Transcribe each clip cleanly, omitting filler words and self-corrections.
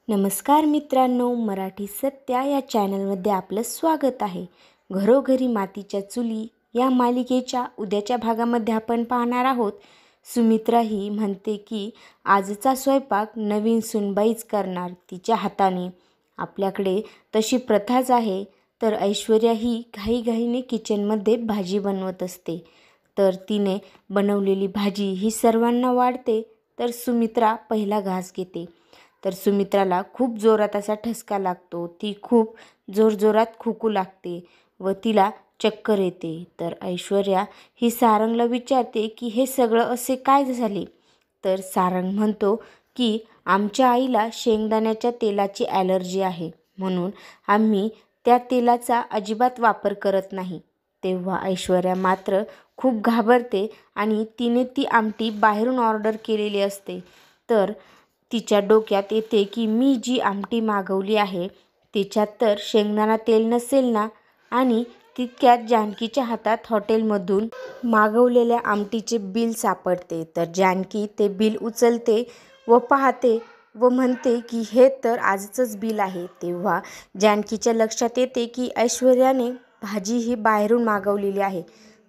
नमस्कार मित्रांनो, मराठी सत्या या चॅनलमध्ये आपलं स्वागत आहे. घरोघरी मातीच्या चुली या मालिकेच्या उद्याच्या भागामध्ये आपण पाहणार आहोत. सुमित्रा ही म्हणते की आजचा स्वयंपाक नवीन सुनबाईच करणार तिच्या हाताने. आपल्याकडे तशी प्रथाच आहे. तर ऐश्वर्या ही घाईघाईने किचनमध्ये भाजी बनवत असते. तर तिने बनवलेली भाजी ही सर्वांना वाढते. तर सुमित्रा पहिला घास घेते. तर सुमित्राला खूप जोरात असा ठसका लागतो. ती खूप जोरजोरात खोकू लागते व तिला चक्कर येते. तर ऐश्वर्या ही सारंगला विचारते की हे सगळं असे काय झाले. तर सारंग म्हणतो की आमच्या आईला शेंगदाण्याच्या तेलाची ॲलर्जी आहे, म्हणून आम्ही त्या तेलाचा अजिबात वापर करत नाही. तेव्हा ऐश्वर्या मात्र खूप घाबरते आणि तिने ती आमटी बाहेरून ऑर्डर केलेली असते. तर तिच्या डोक्यात येते की मी जी आमटी मागवली आहे तिच्यात तर शेंगदाणा तेल नसेल ना. आणि तितक्यात जानकीच्या हातात हॉटेलमधून मागवलेल्या आमटीचे बिल सापडते. तर जानकी ते बिल उचलते व पाहते व म्हणते की हे तर आजचंच बिल आहे. तेव्हा जानकीच्या लक्षात येते की ऐश्वर्याने भाजी ही बाहेरून मागवलेली आहे.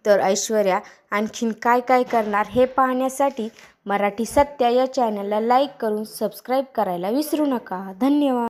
तर ऐश्वर्या आणखीन काय काय करणार हे पाहण्यासाठी मराठी सत्या या चॅनलला लाईक करून सबस्क्राईब करायला विसरू नका. धन्यवाद.